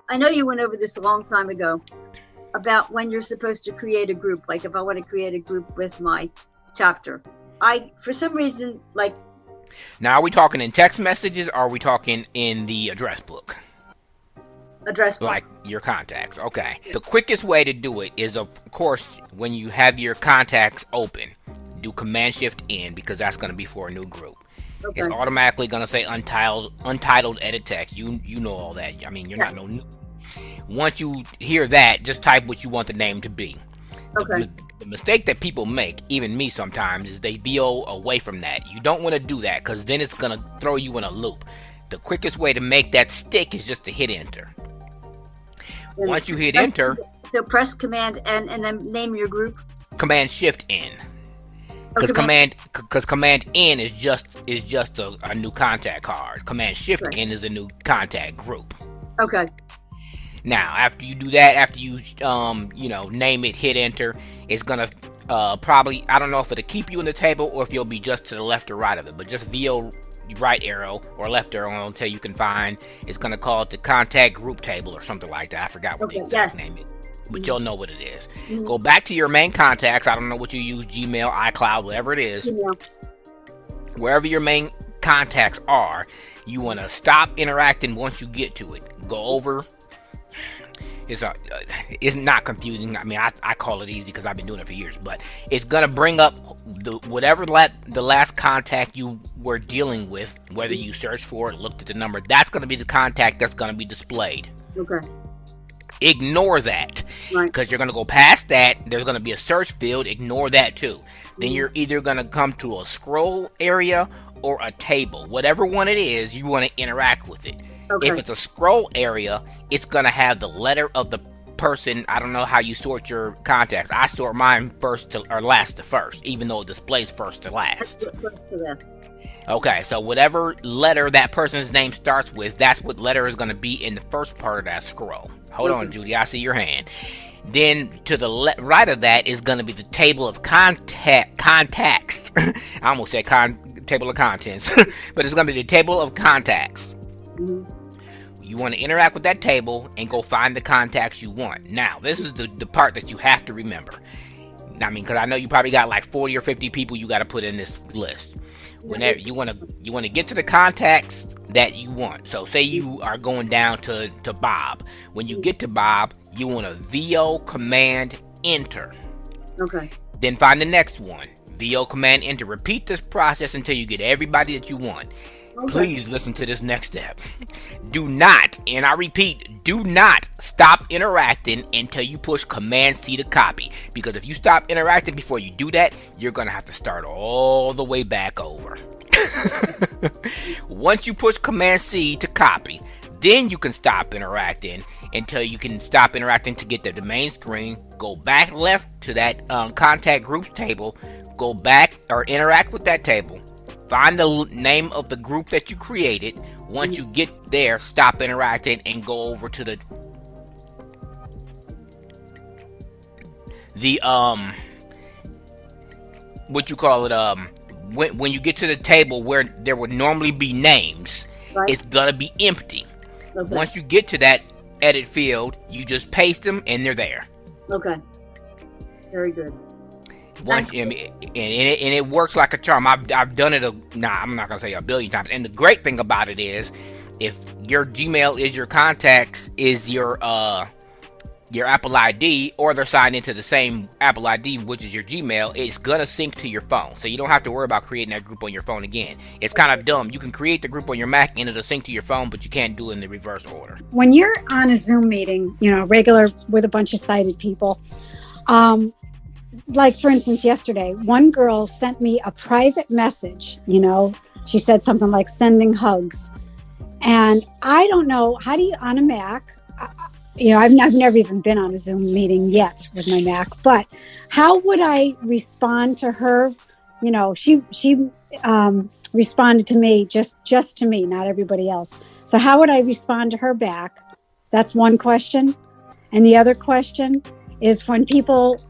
I know you went over this a long time ago about when you're supposed to create a group. Like if I want to create a group with my chapter, for some reason, like. Now, are we talking in text messages or are we talking in the address book? Address book. Like your contacts. Okay. The quickest way to do it is, of course, when you have your contacts open, do Command-Shift-N because that's going to be for a new group. Okay. It's automatically going to say untitled edit text. You know all that. I mean, you're not no new. Once you hear that, just type what you want the name to be. Okay. The mistake that people make, even me sometimes, is they VO away from that. You don't want to do that because then it's going to throw you in a loop. The quickest way to make that stick is just to hit enter. Once you hit enter, so press Command N and then name your group. Command Shift N, because Command N is just a new contact card. Command Shift N is a new contact group. Okay. Now, after you do that, after you name it, hit enter, it's gonna probably, I don't know if it'll keep you in the table or if you'll be just to the left or right of it, but just VO right arrow or left arrow until you can find. It's gonna call it the contact group table or something like that. I forgot what the exact name is, but you'll know what it is. Mm-hmm. Go back to your main contacts. I don't know what you use, Gmail, iCloud, whatever it is. Yeah. Wherever your main contacts are, you want to stop interacting once you get to it. Go over. It's not confusing. I mean, I call it easy because I've been doing it for years. But it's gonna bring up whatever the last contact you were dealing with, whether you searched for it, looked at the number. That's gonna be the contact that's gonna be displayed. Okay. Ignore that, because you're gonna go past that. There's gonna be a search field. Ignore that too. Then you're either gonna come to a scroll area or a table. Whatever one it is, you want to interact with it. Okay. If it's a scroll area, it's going to have the letter of the person. I don't know how you sort your contacts. I sort mine first to or last to first, even though it displays first to last. Okay, so whatever letter that person's name starts with, that's what letter is going to be in the first part of that scroll. Hold on, Judy. I see your hand. Then to the right of that is going to be the table of contacts. I almost said table of contents, but it's going to be the table of contacts. Mm-hmm. You want to interact with that table and go find the contacts you want. Now, this is the part that you have to remember. I mean, because I know you probably got like 40 or 50 people you got to put in this list. Whenever you want to get to the contacts that you want. So say you are going down to Bob. When you get to Bob, you want to VO Command Enter. Okay. Then find the next one. VO Command Enter. Repeat this process until you get everybody that you want. Okay. Please listen to this next step. Do not, and I repeat, do not stop interacting until you push Command C to copy. Because if you stop interacting before you do that, you're going to have to start all the way back over. Once you push Command C to copy, then you can stop interacting until you can stop interacting to get to the main screen. Go back left to that contact groups table. Go back or interact with that table. Find the name of the group that you created. Once you get there, stop interacting and go over to the what you call it, when you get to the table where there would normally be names, it's gonna be empty. Okay. Once you get to that edit field, you just paste them and they're there. Okay. Very good. Once and it works like a charm. I've done it I'm not gonna say a billion times. And the great thing about it is, if your Gmail is your contacts is your Apple ID, or they're signed into the same Apple ID, which is your Gmail, it's gonna sync to your phone. So you don't have to worry about creating that group on your phone again. It's kind of dumb. You can create the group on your Mac and it'll sync to your phone, but you can't do it in the reverse order. When you're on a Zoom meeting, regular with a bunch of sighted people, like for instance, yesterday, one girl sent me a private message, she said something like sending hugs. And I don't know, how do you, on a Mac, I've never even been on a Zoom meeting yet with my Mac, but how would I respond to her? She responded to me, just to me, not everybody else. So how would I respond to her back? That's one question. And the other question is when people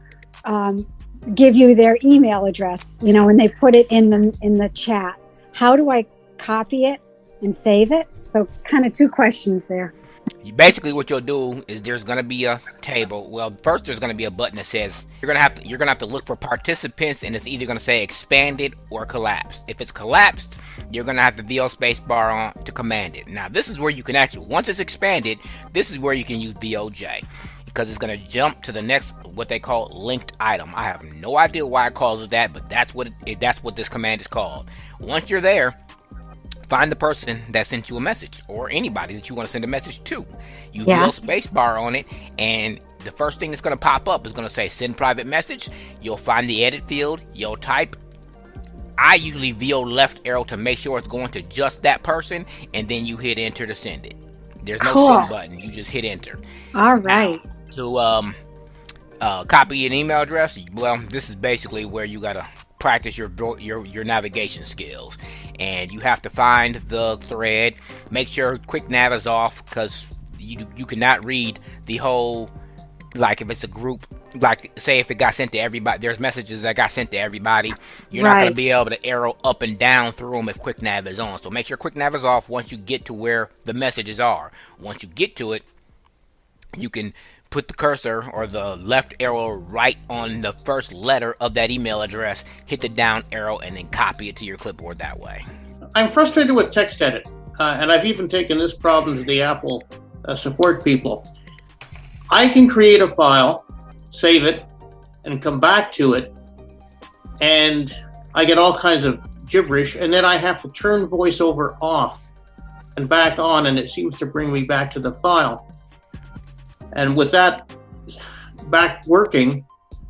give you their email address, when they put it in the chat, how do I copy it and save it? So kind of two questions there. Basically, what you'll do is there's going to be a table. Well, first there's going to be a button that says you're going to have to look for participants, and it's either going to say expanded or collapsed. If it's collapsed, you're going to have the VO space bar on to command it. Now, this is where you can actually, once it's expanded, this is where you can use VOJ, because it's going to jump to the next, what they call linked item. I have no idea why it calls it that, but that's what this command is called. Once you're there, find the person that sent you a message, or anybody that you want to send a message to. You VO space bar on it, and the first thing that's going to pop up is going to say send private message. You'll find the edit field. You'll type. I usually VO left arrow to make sure it's going to just that person, and then you hit enter to send it. There's no send button. You just hit enter. All right. Now, to copy an email address, well, this is basically where you got to practice your navigation skills, and you have to find the thread. Make sure quick nav is off, because you cannot read the whole, like if it's a group, like say if it got sent to everybody, there's messages that got sent to everybody, you're not going to be able to arrow up and down through them if quick nav is on. So make sure quick nav is off once you get to where the messages are. Once you get to it, you can put the cursor or the left arrow right on the first letter of that email address, hit the down arrow, and then copy it to your clipboard that way. I'm frustrated with text edit, and I've even taken this problem to the Apple support people. I can create a file, save it, and come back to it, and I get all kinds of gibberish, and then I have to turn VoiceOver off and back on, and it seems to bring me back to the file. And with that back working,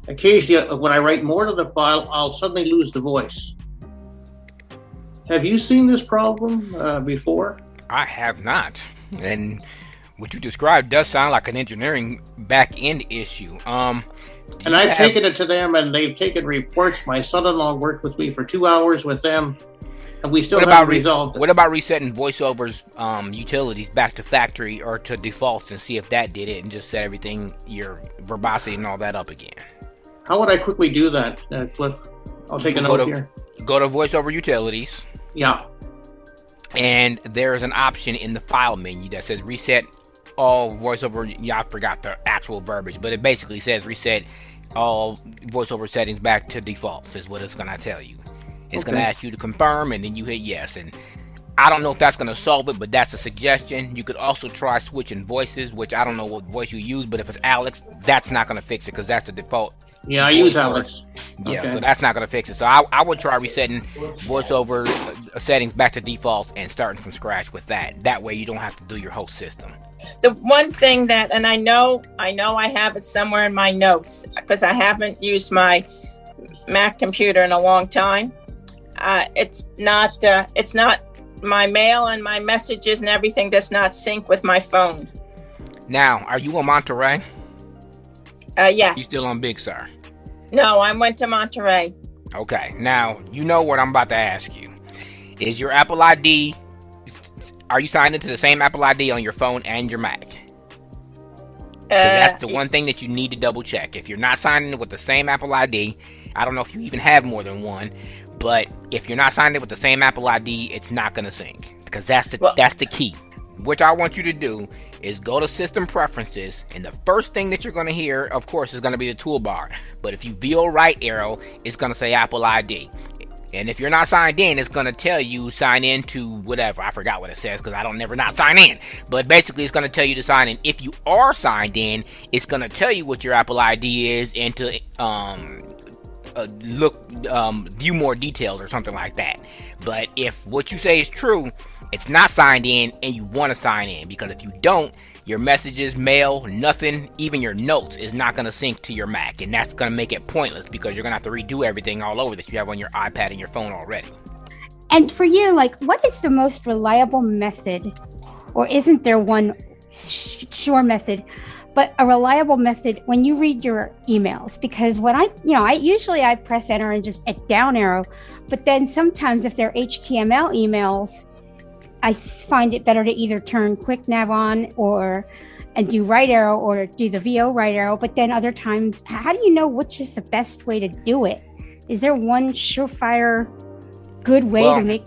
occasionally when I write more to the file, I'll suddenly lose the voice. Have you seen this problem before? I have not. And what you described does sound like an engineering back-end issue. And I've taken it to them, and they've taken reports. My son-in-law worked with me for 2 hours with them, and we still haven't resolved it. What about resetting VoiceOver's utilities back to factory or to defaults and see if that did it, and just set everything, your verbosity and all that up again? How would I quickly do that, Cliff? I'll take a note here. Go to VoiceOver utilities. Yeah. And there's an option in the file menu that says reset all VoiceOver. Yeah, I forgot the actual verbiage, but it basically says reset all VoiceOver settings back to defaults is what it's going to tell you. It's going to ask you to confirm, and then you hit yes. And I don't know if that's going to solve it, but that's a suggestion. You could also try switching voices, which I don't know what voice you use, but if it's Alex, that's not going to fix it, because that's the default. Yeah, I use Alex. Yeah, so that's not going to fix it. So I would try resetting VoiceOver settings back to defaults and starting from scratch with that. That way you don't have to do your whole system. The one thing that, and I know I have it somewhere in my notes, because I haven't used my Mac computer in a long time. It's not my mail and my messages and everything does not sync with my phone. Now, are you on Monterey? Yes. You still on Big Sur? No, I went to Monterey. Okay. Now, you know what I'm about to ask you. Is your Apple ID, are you signed into the same Apple ID on your phone and your Mac? Because that's the one thing that you need to double check. If you're not signed in with the same Apple ID, I don't know if you even have more than one, but if you're not signed in with the same Apple ID, it's not going to sync, because that's the key. What I want you to do is go to System Preferences, and the first thing that you're going to hear, of course, is going to be the toolbar. But if you VO right arrow, it's going to say Apple ID. And if you're not signed in, it's going to tell you sign in to whatever. I forgot what it says, because I don't never not sign in. But basically, it's going to tell you to sign in. If you are signed in, it's going to tell you what your Apple ID is, and to view more details or something like that. But if what you say is true, it's not signed in, and you want to sign in, because if you don't, your messages, mail, nothing, even your notes is not going to sync to your Mac, and that's going to make it pointless, because you're going to have to redo everything all over that you have on your iPad and your phone already. And for you, like, what is the most reliable method, or isn't there one sure method, but a reliable method when you read your emails? Because when I usually press enter and just a down arrow, but then sometimes if they're HTML emails, I find it better to either turn quick nav on and do right arrow, or do the VO right arrow. But then other times, how do you know which is the best way to do it? Is there one surefire good way to make?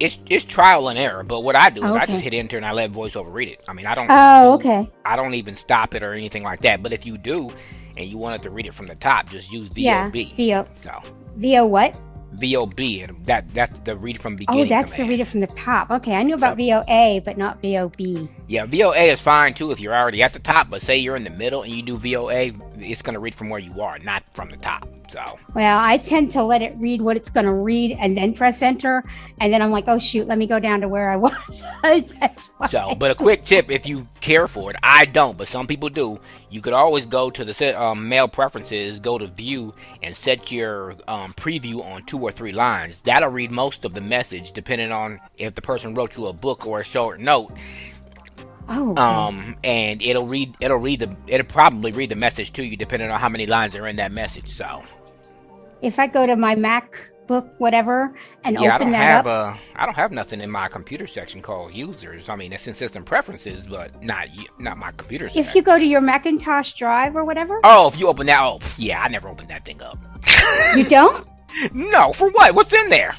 It's trial and error, but what I do is I Okay. just hit enter and I let VoiceOver read it. I mean, I don't. Oh, okay. I don't even stop it or anything like that. But if you do, and you want it to read it from the top, just use Yeah. VOB. So VO what? VOB, and that's the read from beginning. Oh, that's command. the read it from the top. Okay, I knew about VOA, but not VOB. Yeah, VOA is fine too if you're already at the top, but say you're in the middle and you do VOA, it's going to read from where you are, not from the top. So, Well, I tend to let it read what it's going to read and then press enter. And then I'm like, oh, shoot, let me go down to where I was. That's why. so, but a quick tip if you care for it, I don't, but some people do. You could always go to the mail preferences, go to view, and set your preview on 2 or 3 lines. That'll read most of the message, depending on if the person wrote you a book or a short note. Oh, okay. And it'll probably read the message to you, depending on how many lines are in that message. So, If I go to my MacBook, whatever, and yeah, open that up. I don't have nothing in my computer section called users. I mean, it's in system preferences, but not my computer section. If you go to your Macintosh Drive or whatever. Oh, if you open that, yeah, I never opened that thing up. You don't? No, for what? What's in there?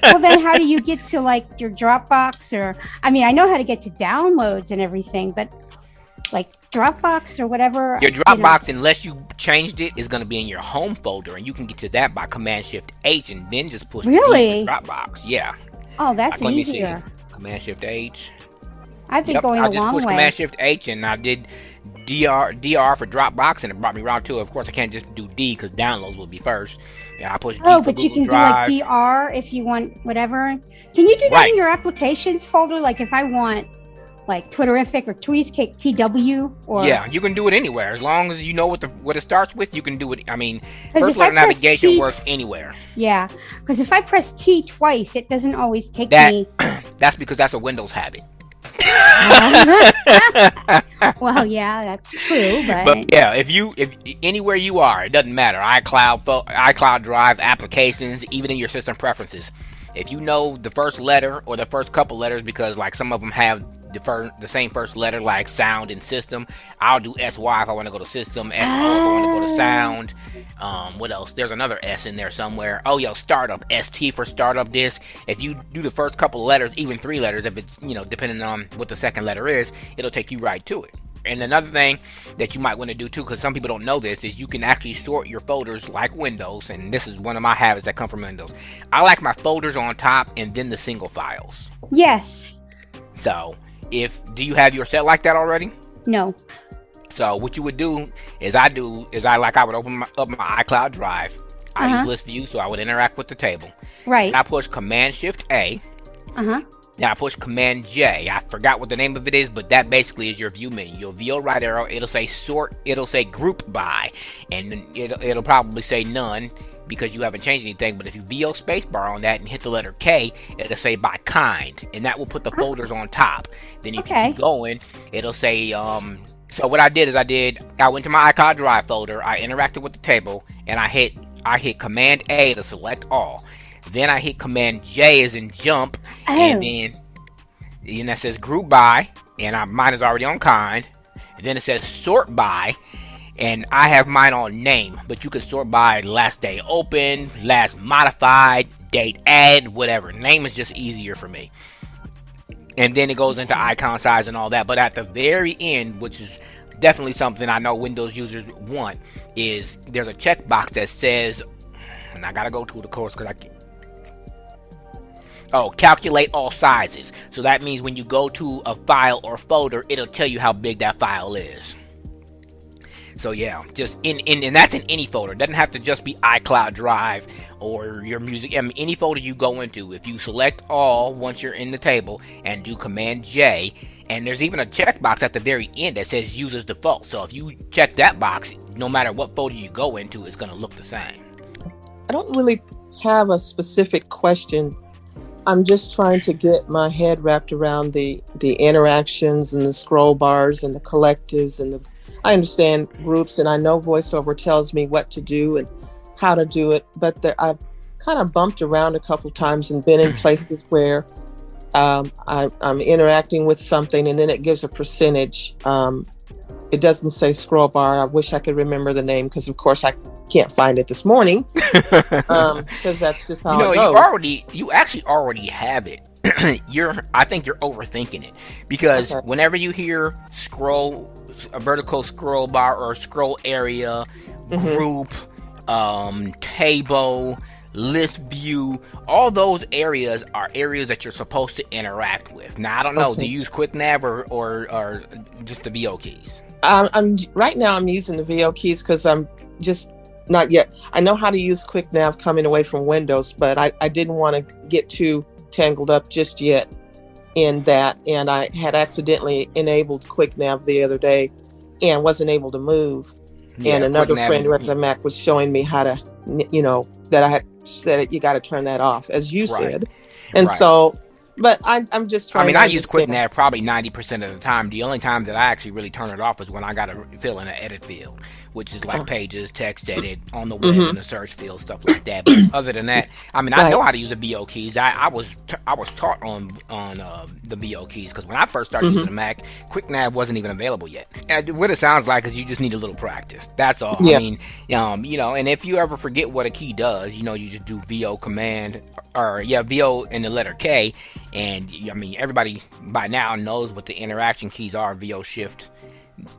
Well, then how do you get to like your Dropbox or, I mean, I know how to get to downloads and everything, but like Dropbox or whatever. Your Dropbox, unless you changed it, is going to be in your home folder, and you can get to that by Command Shift H and then just push Really? Dropbox. Yeah. Oh, that's Let me easier. see. Command Shift H. I've been going a long I just pushed way. Command Shift H and I did DR for Dropbox, and it brought me round to it. Of course, I can't just do D because downloads will be first. Yeah, I pushed D for But you Google can Drive. do like DR if you want whatever. Can you do that Right. in your applications folder? Like if I want like Twitterific or Tweezcake TW or Yeah, you can do it anywhere as long as you know what it starts with. You can do it. I mean, 'Cause first if I letter press navigation T- works anywhere. Yeah, because if I press T twice, it doesn't always take That me. that's because that's a Windows habit. Well, yeah, that's true, But yeah, if anywhere you are, it doesn't matter. iCloud Drive, applications, even in your system preferences. If you know the first letter or the first couple letters, because like some of them have the same first letter, like sound and system. I'll do SY if I want to go to system, SO if I want to go to sound. What else? There's another S in there somewhere. Oh yeah, startup. ST for startup disk. If you do the first couple of letters, even 3 letters, if it's depending on what the second letter is, it'll take you right to it. And another thing that you might want to do too, because some people don't know this, is you can actually sort your folders like Windows, and this is one of my habits that come from Windows. I like my folders on top and then the single files. Yes. So, do you have your set like that already? No. So what you would do is I would open up my iCloud Drive. I use list view, so I would interact with the table. Right. And I push Command Shift A. Now I push Command J. I forgot what the name of it is, but that basically is your view menu. You'll VO right arrow. It'll say sort. It'll say group by, and it'll probably say none because you haven't changed anything. But if you VO spacebar on that and hit the letter K, it'll say by kind, and that will put the folders on top. Then if you keep going, it'll say So what I did is I went to my iCloud Drive folder. I interacted with the table, and I hit Command A to select all. Then I hit Command J as in jump, and then that says group by, and mine is already on kind. And then it says sort by, and I have mine on name, but you can sort by last day open, last modified, date add, whatever. Name is just easier for me. And then it goes into icon size and all that. But at the very end, which is definitely something I know Windows users want, is there's a checkbox that says, and I gotta go to the course because I can't. Oh, calculate all sizes. So that means when you go to a file or folder, it'll tell you how big that file is. So yeah, just and that's in any folder. It doesn't have to just be iCloud Drive or your music. I mean, any folder you go into, if you select all once you're in the table and do Command J, and there's even a checkbox at the very end that says use as default. So if you check that box, no matter what folder you go into, it's going to look the same. I don't really have a specific question. I'm just trying to get my head wrapped around the interactions and the scroll bars and the collectives and I understand groups, and I know VoiceOver tells me what to do and how to do it, but I've kind of bumped around a couple times and been in places where I'm interacting with something and then it gives a percentage. it doesn't say scroll bar. I wish I could remember the name, because of course I can't find it this morning. Because that's just how it goes. You actually already have it. I think you're overthinking it, because whenever you hear a vertical scroll bar or scroll area, group, table, list view, all those areas are areas that you're supposed to interact with. Now, I don't know, do you use QuickNav or just the VO keys? Right now I'm using the VO keys because I'm just not yet. I know how to use QuickNav coming away from Windows, but I didn't want to get too tangled up just yet in that. And I had accidentally enabled QuickNav the other day and wasn't able to move. Yeah, and another friend who has a Mac was showing me how to, that I had said you got to turn that off, as you said. And so, but I'm just trying I use QuickNav probably 90% of the time. The only time that I actually really turn it off is when I got to fill in an edit field, which is like pages, text edit on the web, in the search field, stuff like that. But other than that, I know how to use the VO keys. I was taught on the VO keys, because when I first started using the Mac, QuickNav wasn't even available yet. And what it sounds like is you just need a little practice. That's all. Yeah. And if you ever forget what a key does, you just do VO command VO and the letter K, and everybody by now knows what the interaction keys are. VO shift,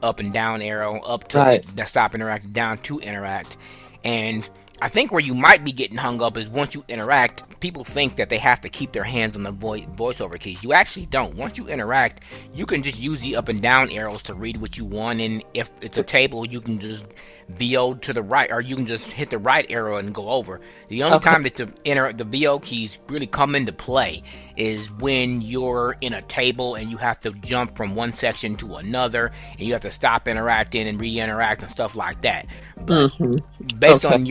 up and down arrow, up to stop interact, down to interact. And I think where you might be getting hung up is once you interact, people think that they have to keep their hands on the voiceover keys. You actually don't. Once you interact, you can just use the up and down arrows to read what you want, and if it's a table, you can just VO to the right, or you can just hit the right arrow and go over. The only time that the VO keys really come into play is when you're in a table and you have to jump from one section to another, and you have to stop interacting and re-interact and stuff like that. But based on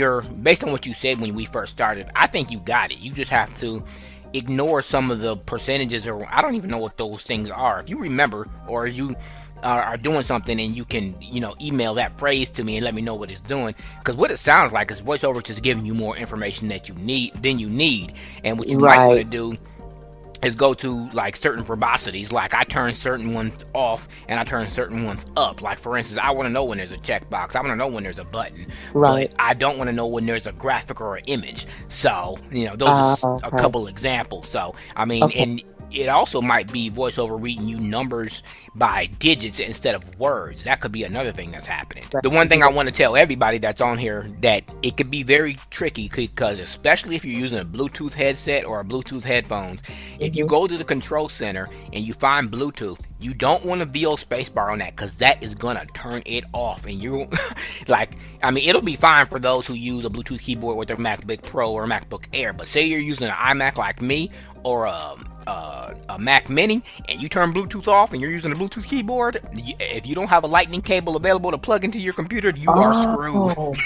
what you said when we first started, I think you got it. You just have to ignore some of the percentages, or I don't even know what those things are. If you remember, or you are doing something, and you can email that phrase to me and let me know what it's doing, because what it sounds like is VoiceOver just giving you more information that you need, and what you might want to do is go to like certain verbosities. Like I turn certain ones off and I turn certain ones up. Like for instance, I want to know when there's a checkbox. I want to know when there's a button. But I don't want to know when there's a graphic or an image. So, those are a couple examples. So, and it also might be VoiceOver reading you numbers by digits instead of words. That could be another thing that's happening. The one thing I want to tell everybody that's on here, that it could be very tricky, because especially if you're using a Bluetooth headset or a Bluetooth headphones, if you go to the control center and you find Bluetooth, you don't want to VO spacebar on that, because that is going to turn it off. And you it'll be fine for those who use a Bluetooth keyboard with their MacBook Pro or MacBook Air. But say you're using an iMac like me, or a Mac Mini, and you turn Bluetooth off and you're using a Bluetooth keyboard, if you don't have a lightning cable available to plug into your computer, you are screwed.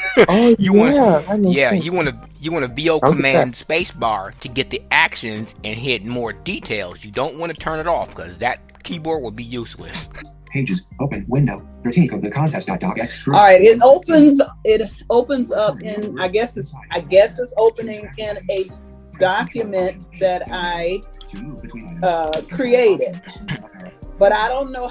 You want to VO command spacebar to get the actions and hit more details. You don't want to turn it off, because that keyboard will be useless. Pages open window 13 of the contest.docx group. All right, it opens up in I guess it's opening in a document that I created, but I don't know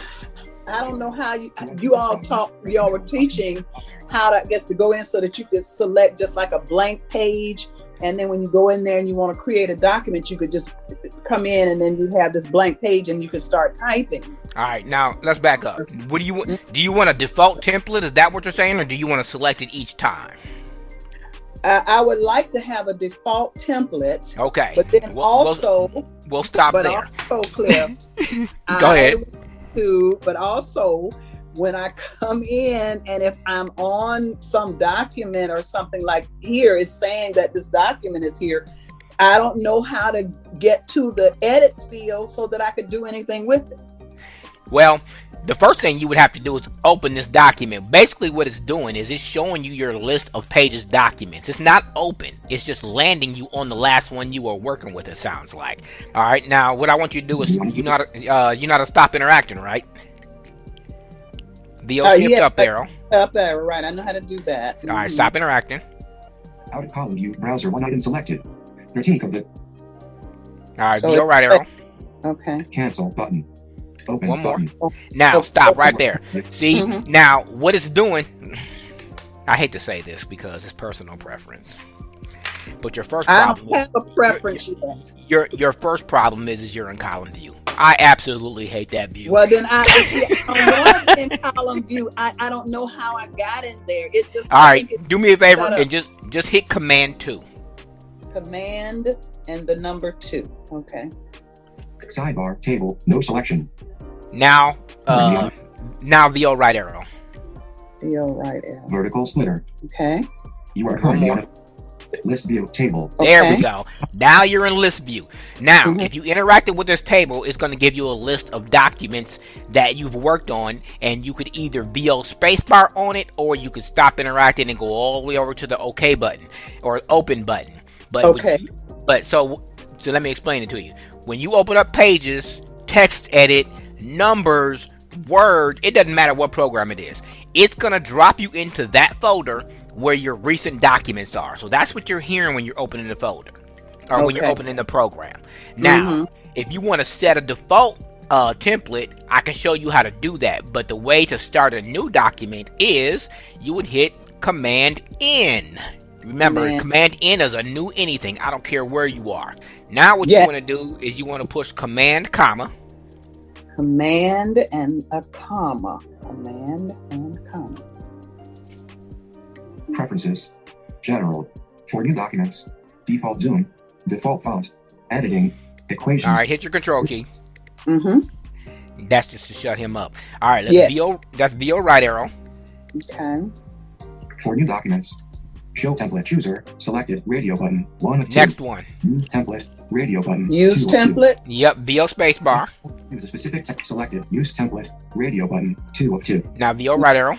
how you all were teaching how to go in so that you could select just like a blank page, and then when you go in there and you want to create a document, you could just come in and then you have this blank page and you can start typing. All right, now let's back up. What do you want a default template? Is that what you're saying, or do you want to select it each time? I would like to have a default template. Okay. But then we'll stop there. Also, Cliff, go ahead. But also, when I come in and if I'm on some document or something like here, it's saying that this document is here, I don't know how to get to the edit field so that I could do anything with it. Well, the first thing you would have to do is open this document. Basically what it's doing is it's showing you your list of pages documents. It's not open. It's just landing you on the last one you were working with, it sounds like. All right, now what I want you to do is you know how to stop interacting, right? The shift up arrow. Up arrow, right. I know how to do that. All right, stop interacting. Out of column view, browser, one item selected. 13 of the. All right, so VO right arrow. Okay. Cancel button. Open One more. button. Now, stop right there. See, Mhm. now what it's doing, I hate to say this because it's personal preference, but your first I problem, don't have a preference yet. your first problem is you're in column view. I absolutely hate that view. Well, then I want in column view. I don't know how I got in there. It just All I right, think do me a favor set up. and just hit Command 2. Command and the number 2. Okay. Sidebar table. No selection. Now, now VO right arrow. VO right arrow. Vertical splitter. Okay. You are One currently more. on a list view table. There we Okay. go. Now you're in list view. Now, Mhm. if you interacted with this table, it's going to give you a list of documents that you've worked on, and you could either VO spacebar on it, or you could stop interacting and go all the way over to the OK button or open button. But Okay. so let me explain it to you. When you open up Pages, Text Edit, Numbers, Word, it doesn't matter what program it is. It's going to drop you into that folder where your recent documents are. So that's what you're hearing when you're opening the folder, or when you're Okay. opening the program. Now, if you want to set a default template, I can show you how to do that. But the way to start a new document is you would hit Command N. Remember, Command N is a new anything. I don't care where you are. Now what you want to do is you want to push Command, comma. Command and a comma. Command and comma. Preferences. General. For new documents. Default zoom. Default font. Editing. Equations. All right, hit your control key. Mm-hmm. That's just to shut him up. All right, let's VO. That's VO right arrow. Okay. For new documents. Show template chooser. Selected. Radio button. 1 of 2. Next one. Use template. Radio button. Use 2 of 2. template. Yep, VO spacebar. Use a specific text. Selected. Use template. Radio button. 2 of 2. Now VO right arrow.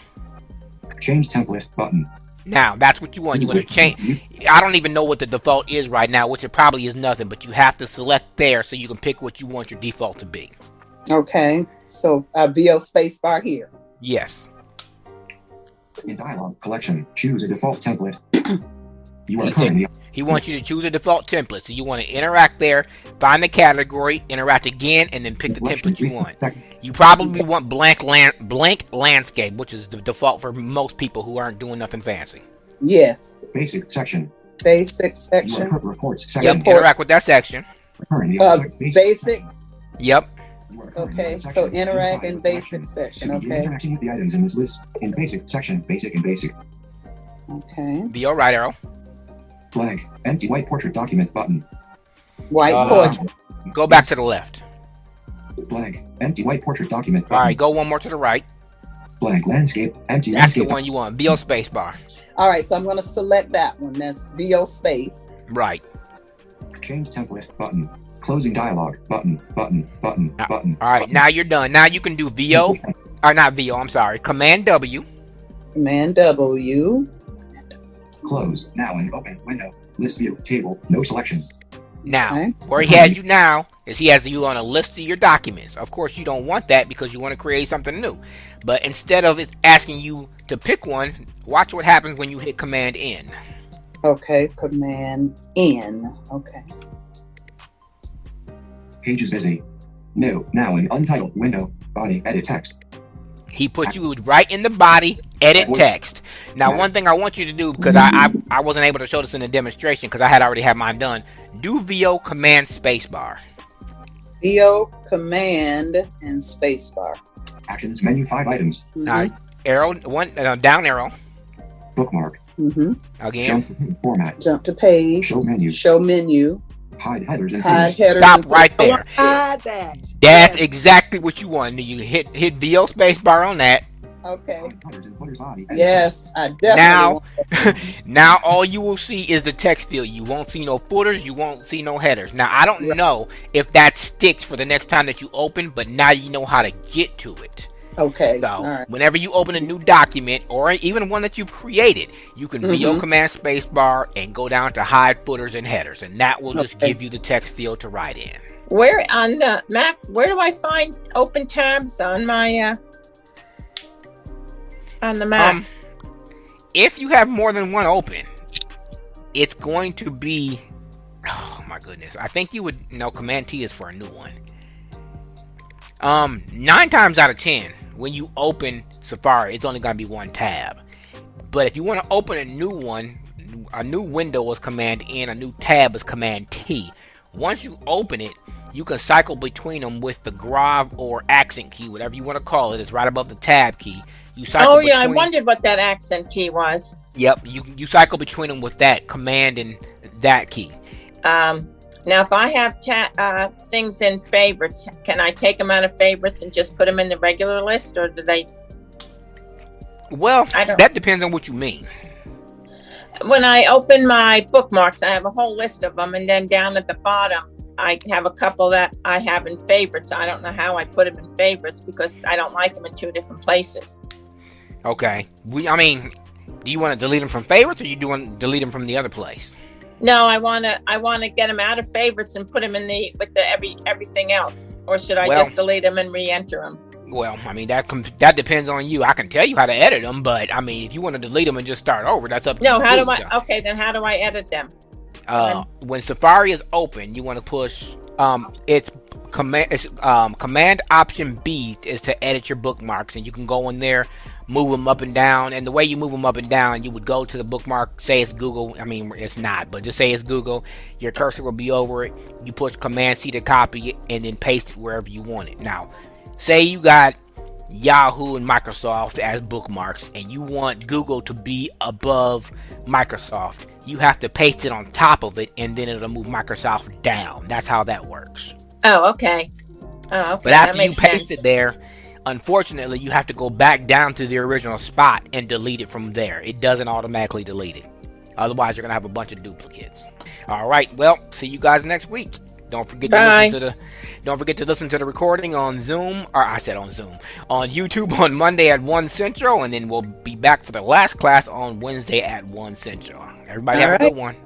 Change template button. Now that's what you want. You want to change. I don't even know what the default is right now, which it probably is nothing. But you have to select there so you can pick what you want your default to be. Okay. So VO spacebar here. Yes. In dialog collection, choose a default template. You are currently. He wants you to choose a default template. So you want to interact there, find the category, interact again, and then pick the template you want. You probably want blank landscape, which is the default for most people who aren't doing nothing fancy. Yes. Basic section. Basic section. Reports section. Yep, interact with that section. Basic. Yep. Okay, so interact in basic section. Okay. Interacting with the items in this list in basic section. Basic and basic. Okay. VO right arrow. Blank. Empty white portrait document button. White portrait. Go back to the left. Blank. Empty white portrait document button. All right, go one more to the right. Blank landscape. Empty That's landscape. the one you want. VO spacebar. All right, so I'm going to select that one. That's VO space. Right. Change template button. Closing dialog button. Button. All right, now you're done. Now you can do VO, or not VO. I'm sorry. Command W. Command W. Close. Now in open window. List view table. No selection. Now, where he has you now is he has you on a list of your documents. Of course, you don't want that because you want to create something new. But instead of it asking you to pick one, watch what happens when you hit Command N. Okay, Command N. Okay. Page is busy. No. Now in untitled window. Body. Edit text. He put you right in the body, edit text. Now, one thing I want you to do, because I wasn't able to show this in the demonstration because I had already had mine done, do VO Command Spacebar. VO Command and Spacebar. Actions menu 5 items. Mm-hmm. All right, arrow, down arrow. Bookmark. Mm-hmm. Again. Jump to format. Jump to page. Show menu. Show menu. Hide headers and Hide footers. headers. Stop right there. Hide that. That's exactly what you want. You hit VO Spacebar on that. Okay. Headers and footers body. Yes, I definitely Now all you will see is the text field. You won't see no footers. You won't see no headers. Now I don't know if that sticks for the next time that you open, but now you know how to get to it. Okay. So whenever you open a new document or even one that you've created, you can VO Command Spacebar and go down to hide footers and headers, and that will just give you the text field to write in. Where on the Mac? Where do I find open tabs on my on the Mac? If you have more than one open, it's going to be. Oh my goodness! I think you would. No, Command T is for a new one. 9 times out of 10, when you open Safari, it's only going to be one tab. But if you want to open a new one, a new window is Command N, a new tab is Command T. Once you open it, you can cycle between them with the Grav or accent key, whatever you want to call it. It's right above the tab key. You cycle oh yeah, I wondered what that accent key was. Yep, you cycle between them with that Command and that key. Now, if I have things in favorites, can I take them out of favorites and just put them in the regular list, or do they? Well, that depends on what you mean. When I open my bookmarks, I have a whole list of them, and then down at the bottom, I have a couple that I have in favorites. I don't know how I put them in favorites because I don't like them in 2 different places. Okay. Do you want to delete them from favorites, or you want to delete them from the other place? No, I want to get them out of favorites and put them in with everything else, or should I just delete them and re-enter them? Well, that depends on you. I can tell you how to edit them, but if you want to delete them and just start over, that's up to you. No, how do I? Okay, then how do I edit them? When Safari is open, you want to push it's Command Option B is to edit your bookmarks, and you can go in there, move them up and down. And the way you move them up and down, you would go to the bookmark, say it's Google. It's not, but just say it's Google. Your cursor will be over it. You push Command C to copy it, and then paste it wherever you want it. Now, say you got Yahoo and Microsoft as bookmarks, and you want Google to be above Microsoft. You have to paste it on top of it, and then it'll move Microsoft down. That's how that works. Oh, okay. But after you paste it there, unfortunately, you have to go back down to the original spot and delete it from there. It doesn't automatically delete it. Otherwise, you're going to have a bunch of duplicates. All right. Well, see you guys next week. Don't forget to listen to the recording on Zoom, or I said on Zoom, on YouTube on Monday at 1 Central, and then we'll be back for the last class on Wednesday at 1 Central. Everybody have a good one.